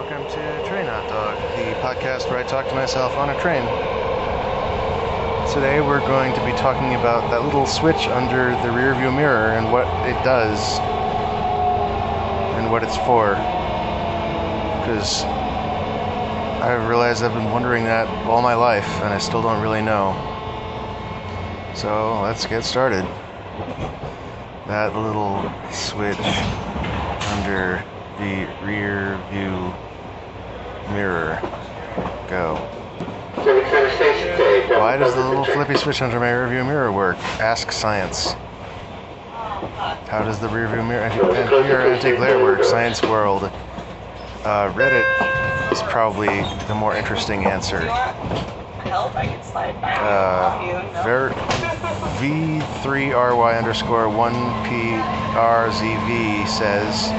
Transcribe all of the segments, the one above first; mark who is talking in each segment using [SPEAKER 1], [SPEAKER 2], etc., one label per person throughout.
[SPEAKER 1] Welcome to Train Hot Dog, the podcast where I talk to myself on a train. Today we're going to be talking about that little switch under the rearview mirror and what it does and what it's for. Because I realized I've been wondering that all my life and I still don't really know. So let's get started. That little switch under the rear view mirror. Go. Why does the little flippy switch under my rear view mirror work? Ask science. How does the rear view mirror anti-glare work? Science world. Reddit is probably the more interesting answer.
[SPEAKER 2] Help, I can slide back. V3RY_1PRZV says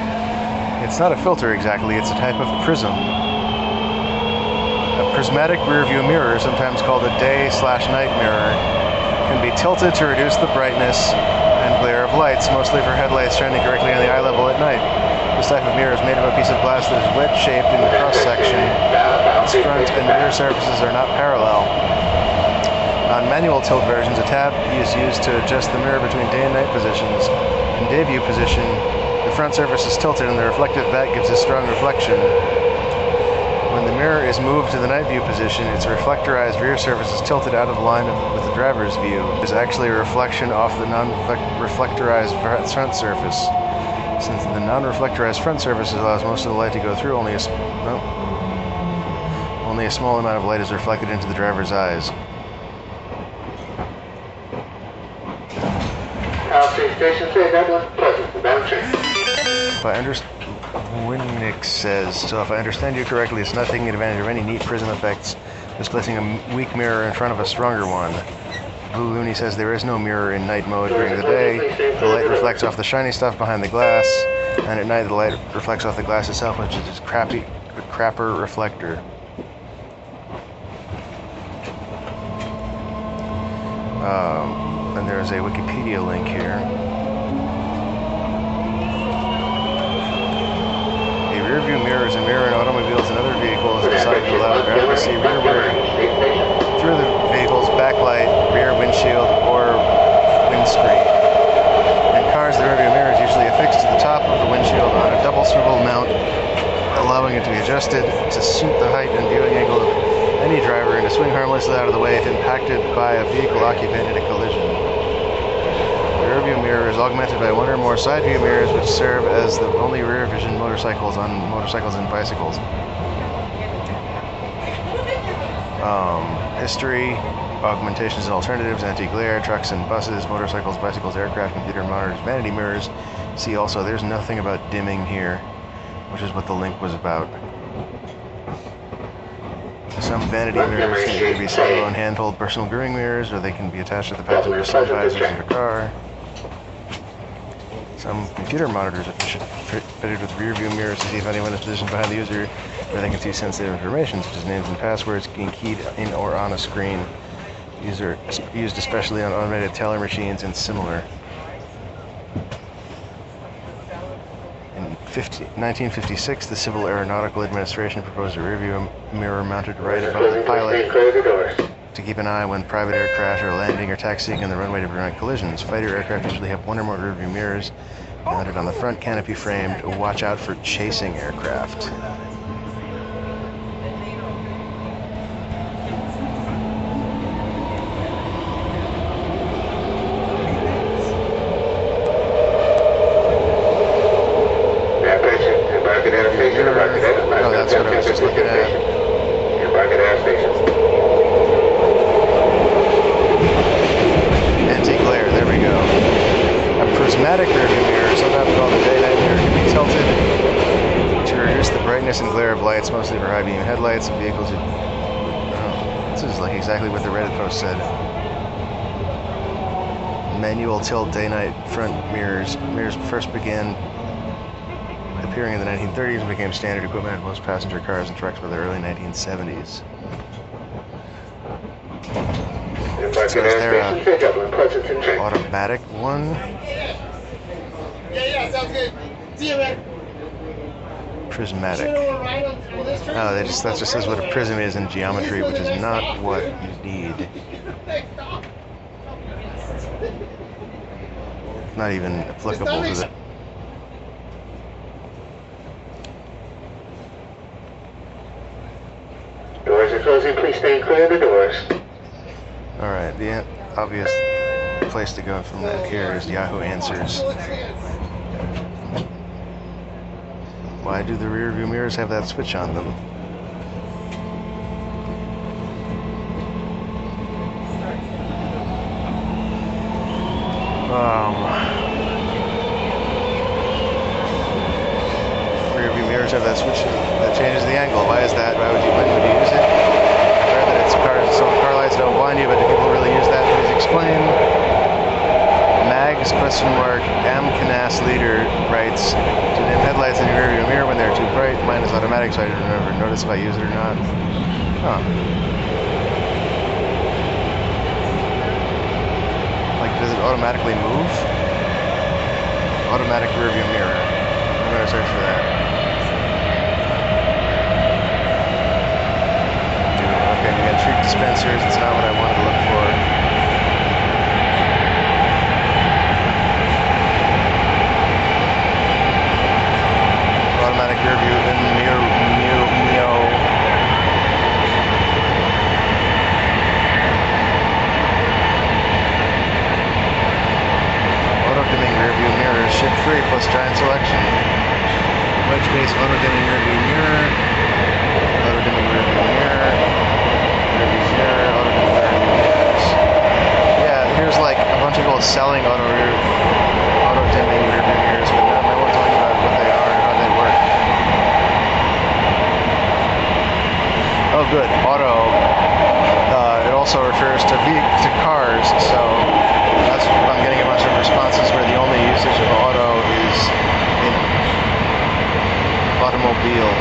[SPEAKER 2] it's not a filter exactly, it's a type of prism. A prismatic rearview mirror, sometimes called a day/night mirror, can be tilted to reduce the brightness and glare of lights, mostly for headlights shining directly on the eye level at night. This type of mirror is made of a piece of glass that is wedge-shaped in the cross-section. Its front and rear surfaces are not parallel. On manual tilt versions, a tab is used to adjust the mirror between day and night positions. In day view position, the front surface is tilted and the reflective back gives a strong reflection. When the mirror is moved to the night view position, its reflectorized rear surface is tilted out of line with the driver's view. There's actually a reflection off the non-reflectorized front surface. Since the non-reflectorized front surface allows most of the light to go through, only a small amount of light is reflected into the driver's eyes. Winnick says, so if I understand you correctly, it's not taking advantage of any neat prism effects, just placing a weak mirror in front of a stronger one. Blue Looney says there is no mirror in night mode during the day. The light reflects off the shiny stuff behind the glass, and at night the light reflects off the glass itself, which is a crapper reflector. And there's a Wikipedia link here. A rear view mirror is a mirror in automobiles and other vehicles designed to allow the driver to see rearward through the vehicle's backlight, rear windshield, or windscreen. In cars, the rearview mirror is usually affixed to the top of the windshield on a double swivel mount, allowing it to be adjusted to suit the height and viewing angle of any driver and to swing harmlessly out of the way if impacted by a vehicle occupant in a collision. The rearview mirror is augmented by one or more side view mirrors, which serve as the only rear vision motorcycles and bicycles. History, augmentations and alternatives, anti-glare, trucks and buses, motorcycles, bicycles, aircraft, computer monitors, vanity mirrors. See also, there's nothing about dimming here, which is what the link was about. Some vanity mirrors can either be standalone handheld personal grooming mirrors, or they can be attached to the passenger sun visors of the car. Some computer monitors are fitted with rear view mirrors to see if anyone is positioned behind the user, where they can see sensitive information such as names and passwords being keyed in or on a screen. These are used especially on automated teller machines and similar. In 1956, the Civil Aeronautical Administration proposed a rearview mirror mounted right above the pilot to keep an eye when private aircraft are landing or taxiing on the runway to prevent collisions. Fighter aircraft usually have one or more rearview mirrors mounted on the front canopy frame to watch out for chasing aircraft. Oh, that's what I was just looking at. Anti-glare, there we go. A prismatic rearview mirror, sometimes called a day-night mirror, can be tilted to reduce the brightness and glare of lights, mostly for high-beam headlights and vehicles. This is like exactly what the Reddit post said. Manual tilt day-night front mirrors. Mirrors first began appearing in the 1930s and became standard equipment in most passenger cars and trucks by the early 1970s. So is there an automatic one?
[SPEAKER 3] Yeah, sounds good. See you, man.
[SPEAKER 1] Prismatic. Oh, that just says what a prism is in geometry, which is not what you need. Not even applicable to the...
[SPEAKER 3] Doors are closing. Please stay clear of the doors.
[SPEAKER 1] Alright, the obvious place to go from that here is Yahoo Answers. Why do the rear view mirrors have that switch on them? Rear view mirrors have that switch that changes the angle. Why is that? When would you use it? Aware that it's cars, so car lights don't blind you, but do people really use that? Please explain. Mags question mark M Canas leader writes, do dim headlights in your rear view mirror when they're too bright? Mine is automatic, so I don't ever notice if I use it or not. Huh. Like, does it automatically move? Automatic rear view mirror. I'm gonna search for that. Okay, we got treat dispensers. It's not what I wanted to look for. Automatic rear view in mirror. Auto-dimming rear view mirror, ship free plus giant selection. Wedge base auto-dimming rear view mirror. Auto-dimming rear view mirror. Rear view mirror, auto-dimming rear view mirrors. Yeah, here's like a bunch of people selling auto-dimming rear view mirrors, but no one's talking about what they are and how they work. Oh, good. Auto. It also refers to cars, so that's what I'm getting a bunch of responses where the only usage of auto is in automobile.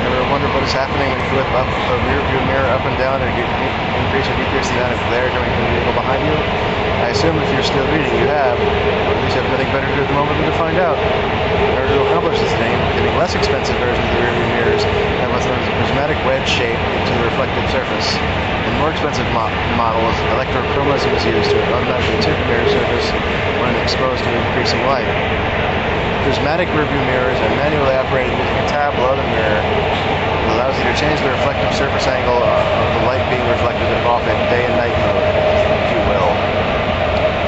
[SPEAKER 1] Ever wonder what is happening when you flip up a rear view mirror up and down and increase or decrease the amount of glare coming from the vehicle behind you? I assume if you're still reading, you have, or at least have nothing better to do at the moment than to find out. In order to accomplish this aim, giving less expensive versions of the rear view mirrors have what's known as a prismatic wedge shape into the reflective surface. In more expensive models, electrochromism is used to automatically tip the mirror surface when exposed to increasing light. Prismatic rear view mirrors are manually operated using a tab below the mirror. It allows you to change the reflective surface angle of the light being reflected off it, day and night mode, if you will.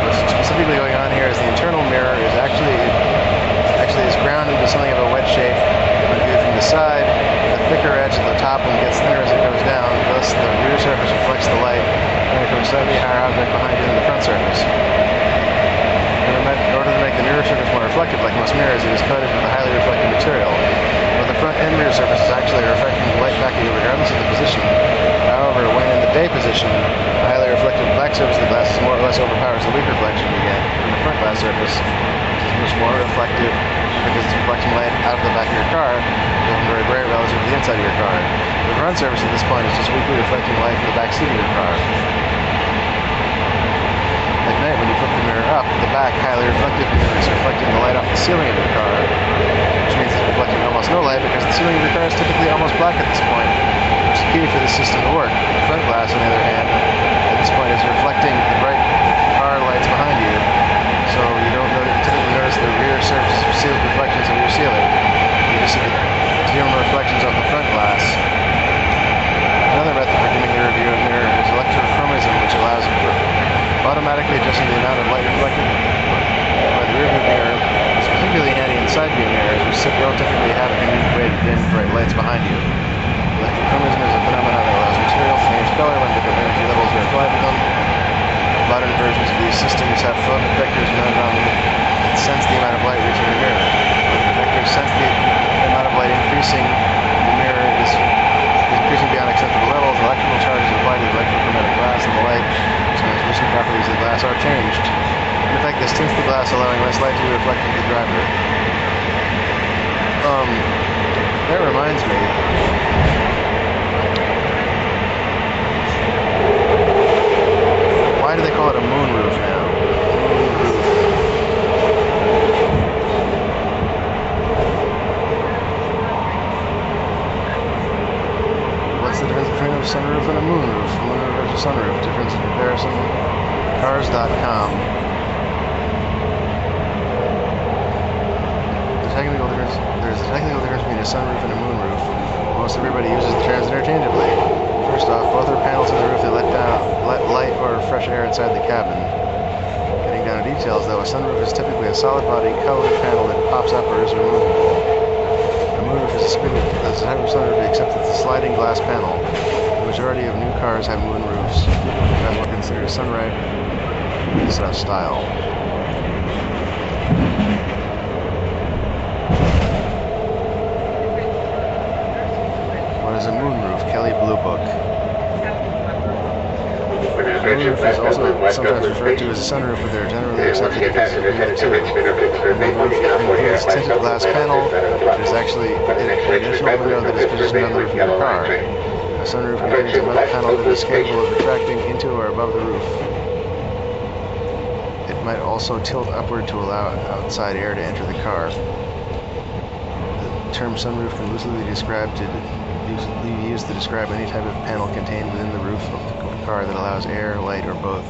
[SPEAKER 1] What's specifically going on here is the internal mirror is actually is ground into something of a wedge shape when viewed from the side. The thicker edge at the top one gets thinner as it goes down, thus the rear surface reflects the light coming from a slightly higher object behind you than the front surface. In order to make the mirror surface more reflective, like most mirrors, it is coated with a highly reflective material. But the front and rear surface is actually reflecting the light back at you regardless of the position. However, when in the day position, the highly reflective black surface of the glass more or less overpowers the weak reflection you get from the front glass surface, which is much more reflective because it's reflecting light out of the back of your car, looking very bright relative to the inside of your car. The front surface at this point is just weakly reflecting light from the back seat of your car. At night, when you flip the mirror up, the back highly reflective mirror is reflecting the light off the ceiling of your car, which means it's reflecting almost no light because the ceiling of your car is typically almost black at this point, which is key for the system to work. The front glass, on the other hand, at this point is reflecting the bright car lights behind you, so you don't typically notice the rear surface reflections of your ceiling. You just see the dim reflections of the front glass. Another method for dimming the rear view mirror is electrochromism, which allows automatically adjusting the amount of light reflected by the rear view mirror. It's particularly handy in side view mirrors, which don't typically have a unique way to dim bright lights behind you. Electrochromism is a phenomenon that allows materials to change color when different energy levels are applied to them. Modern versions of these systems have photon detectors mounted on them that sense the amount of light reaching the mirror. When the detectors sense the amount of light increasing, the mirror is increasing beyond acceptable levels. Electrical charges applied to the electrochromatic glass and the light transmission properties of the glass are changed. In effect, this tints the glass, allowing less light to be reflected to the driver. That reminds me. Why do they call it a moonroof now? Moonroof.
[SPEAKER 2] Cars.com. There's a technical difference between a sunroof and a moonroof. Most everybody uses the terms interchangeably. First off, both are panels on the roof that let light or fresh air inside the cabin. Getting down to details, though, a sunroof is typically a solid body colored panel that pops up or is removable. A moonroof is a type of sunroof except it's a sliding glass panel. The majority of new cars have moonroofs, as what considered sunrise style. What is a moonroof? Kelly Blue Book. Moonroof is also sometimes referred to as a sunroof, but they're generally accepted because of the two. The moonroof includes tinted glass panel. It is actually an additional window that is positioned on the roof of your car. A sunroof contains a metal panel that is capable of retracting into or above the roof. It might also tilt upward to allow outside air to enter the car. The term sunroof can loosely be used to describe any type of panel contained within the roof of the car that allows air, light, or both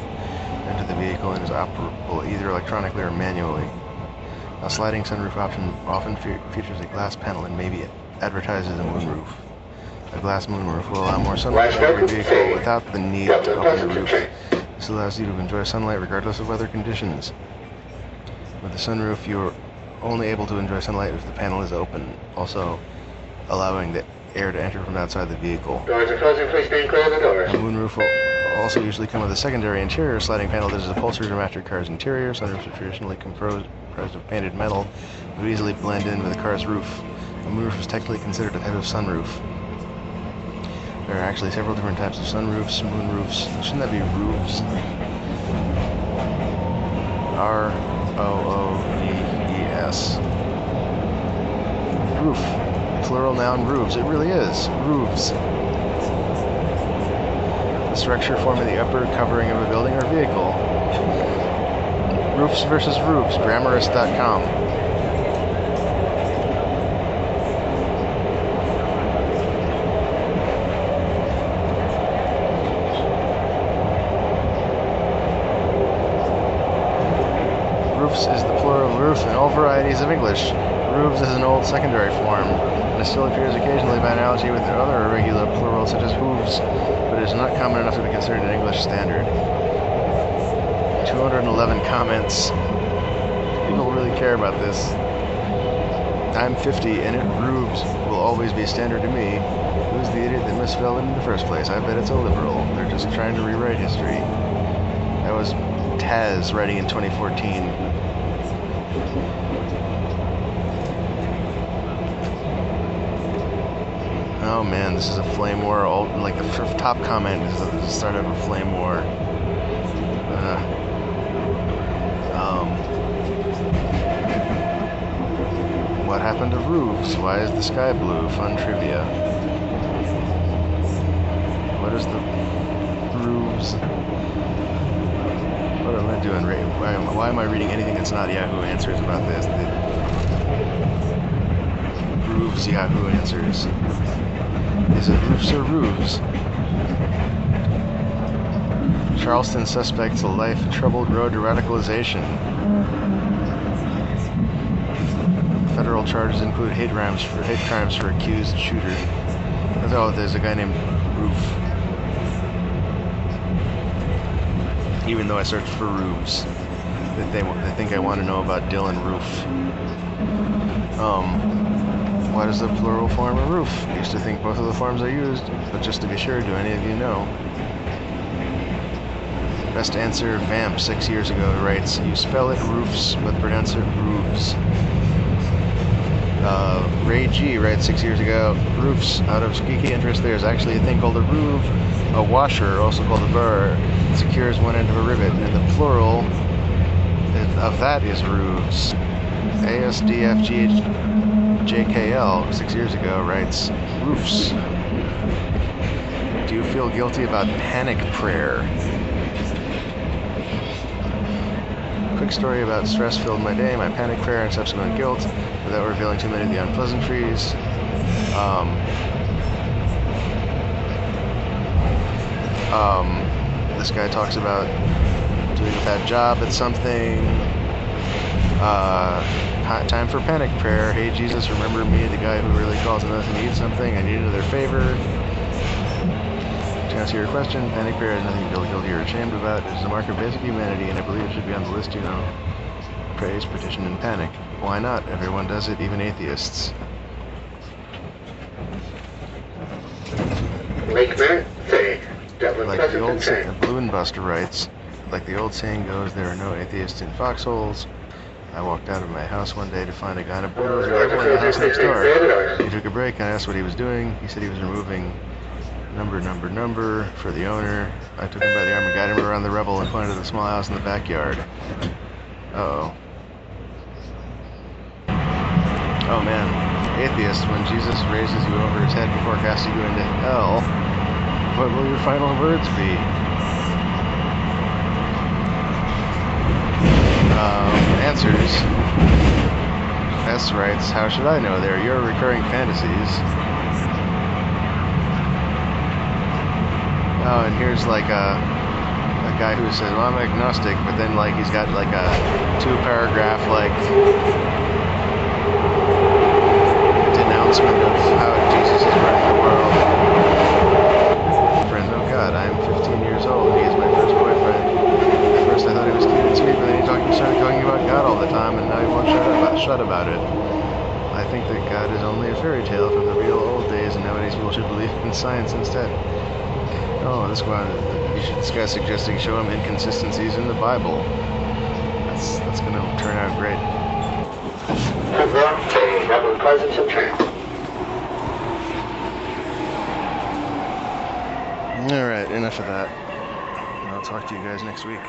[SPEAKER 2] into the vehicle and is operable either electronically or manually. A sliding sunroof option often features a glass panel and may be advertised as a moonroof. A glass moonroof will allow more sunlight into your vehicle without the need to open the roof. This allows you to enjoy sunlight regardless of weather conditions. With the sunroof, you're only able to enjoy sunlight if the panel is open, also allowing the air to enter from outside the vehicle.
[SPEAKER 3] Doors are closing, please stay clear of the doors.
[SPEAKER 2] A moonroof will also usually come with a secondary interior sliding panel that is upholstered to match your car's interior. Sunroofs are traditionally comprised of painted metal that would easily blend in with the car's roof. A moonroof is technically considered a type of sunroof. There are actually several different types of sunroofs, moonroofs. Shouldn't that be roofs? R-O-O-V-E-S. Roof. Plural noun roofs. It really is. Roofs. The structure forming the upper covering of a building or vehicle. Roofs versus roofs. Grammarist.com. Roofs is the plural of roof in all varieties of English. Roofs is an old secondary form, and it still appears occasionally by analogy with other irregular plurals such as hooves, but it is not common enough to be considered an English standard. 211 comments. People really care about this. I'm 50, and roofs will always be standard to me. Who's the idiot that misspelled it in the first place? I bet it's a liberal. They're just trying to rewrite history. That was Taz writing in 2014. Oh man, this is a flame war. Like the top comment is the start of a flame war. What happened to roofs? Why is the sky blue? Fun trivia. What is the roofs? What am I doing? Why am I reading anything that's not Yahoo Answers about this? Roofs Yahoo Answers. Is it roofs or roofs? Charleston suspects a life troubled road to radicalization. Federal charges include hate crimes for accused shooter. Oh, there's a guy named Roof. Even though I searched for roofs, they think I want to know about Dylan Roof. What is the plural form of roof? I used to think both of the forms are used, but just to be sure, do any of you know? Best answer, Vamp 6 years ago writes, you spell it roofs, but pronounce it roofs. Ray G writes 6 years ago, roofs. Out of geeky interest, there's actually a thing called a roove, a washer, also called a burr, secures one end of a rivet, and the plural of that is roofs. ASDFGJKL 6 years ago writes, roofs. Do you feel guilty about panic prayer? Quick story about stress filled my day, my panic prayer and subsequent guilt, without revealing too many of the unpleasantries. This guy talks about
[SPEAKER 1] doing a bad job at something. Time for panic prayer. Hey Jesus, remember me, the guy who really calls on us and needs something. I need another favor. To answer your question, panic prayer is nothing to feel guilty or ashamed about. It is a mark of basic humanity, and I believe it should be on the list, praise, petition, and panic. Why not? Everyone does it, even atheists.
[SPEAKER 3] Lake Merritt, 3, Dublin
[SPEAKER 1] Like
[SPEAKER 3] Pleasant
[SPEAKER 1] the old
[SPEAKER 3] and Trent.
[SPEAKER 1] Balloon Buster writes, like the old saying goes, there are no atheists in foxholes. I walked out of my house one day to find a guy in a bulldozer level in the house next door. He took a break and I asked what he was doing. He said he was removing number for the owner. I took him by the arm and guided him around the rubble and pointed to the small house in the backyard. Uh-oh. Oh man, atheist, when Jesus raises you over his head before casting you into hell, what will your final words be? Answers. S writes, how should I know? They're your recurring fantasies. Oh, and here's like a guy who says, well, I'm agnostic, but then like he's got like a 2-paragraph like denouncement of how Jesus is running the world. Friends, oh God, I'm 15 years old. He is my first boyfriend. At first I thought he was cute and sweet, but then he started talking about God all the time, and now he won't shut about it. I think that God is only a fairy tale from the real old days, and nowadays people should believe in science instead. Oh, this guy's suggesting show him inconsistencies in the Bible. That's going to turn out great.
[SPEAKER 3] Dublin Pleasant and Trent.
[SPEAKER 1] Alright, enough of that. I'll talk to you guys next week.